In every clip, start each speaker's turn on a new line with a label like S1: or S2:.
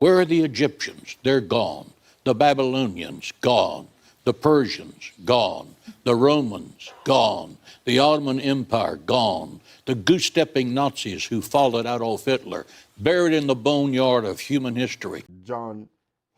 S1: Where are the Egyptians? They're gone. The Babylonians, gone. The Persians, gone. The Romans, gone. The Ottoman Empire, gone. The goose-stepping Nazis who followed Adolf Hitler, buried in the boneyard of human history.
S2: John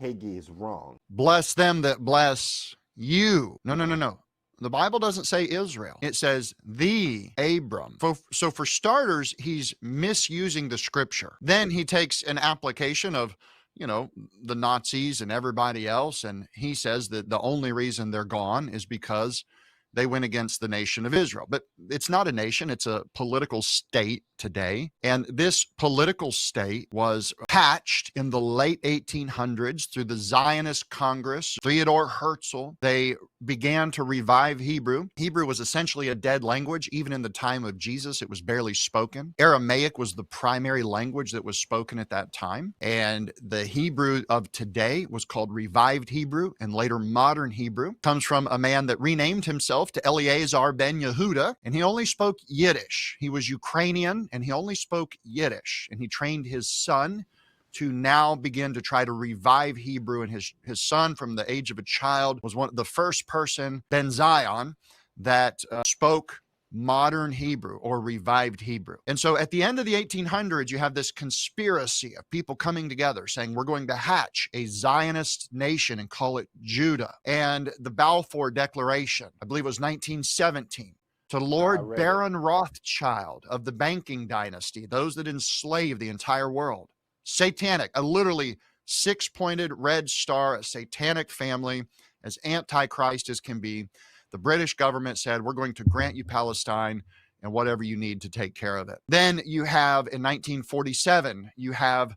S2: Hagee is wrong.
S3: Bless them that bless you. No, no, no, no. The Bible doesn't say Israel. It says the Abram. So for starters, he's misusing the scripture. Then he takes an application of, the Nazis and everybody else, and he says that the only reason they're gone is because they went against the nation of Israel. But it's not a nation, it's a political state today. And this political state was hatched in the late 1800s through the Zionist Congress, Theodore Herzl. They began to revive Hebrew. Hebrew was essentially a dead language. Even in the time of Jesus, it was barely spoken. Aramaic was the primary language that was spoken at that time. And the Hebrew of today was called revived Hebrew, and later modern Hebrew. Comes from a man that renamed himself to Eleazar ben Yehuda, and he only spoke Yiddish. He was Ukrainian, and he only spoke Yiddish, and he trained his son to now begin to try to revive Hebrew. And his son, from the age of a child, was the first person, Ben Zion, that spoke modern Hebrew or revived Hebrew. And so at the end of the 1800s, you have this conspiracy of people coming together saying, we're going to hatch a Zionist nation and call it Judah. And the Balfour Declaration, I believe it was 1917, to Lord Baron Rothschild of the banking dynasty, those that enslaved the entire world. Satanic, a literally six-pointed red star, a satanic family, as antichrist as can be. The British government said, we're going to grant you Palestine and whatever you need to take care of it. Then you have, in 1947, you have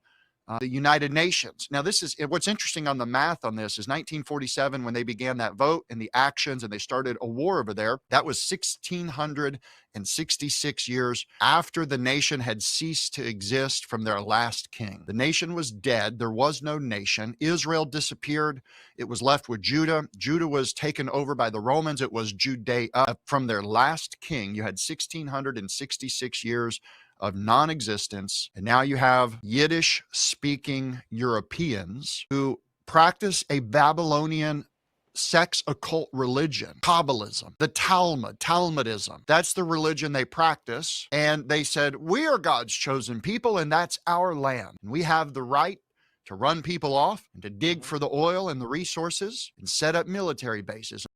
S3: the United Nations. Now, this is what's interesting on the math on this is 1947, when they began that vote and the actions and they started a war over there, that was 1,666 years after the nation had ceased to exist from their last king. The nation was dead. There was no nation. Israel disappeared. It was left with Judah. Judah was taken over by the Romans. It was Judea. From their last king, you had 1,666 years of non-existence. And now you have Yiddish-speaking Europeans who practice a Babylonian sex occult religion, Kabbalism, the Talmud, Talmudism. That's the religion they practice. And they said, we are God's chosen people, and that's our land. And we have the right to run people off and to dig for the oil and the resources and set up military bases.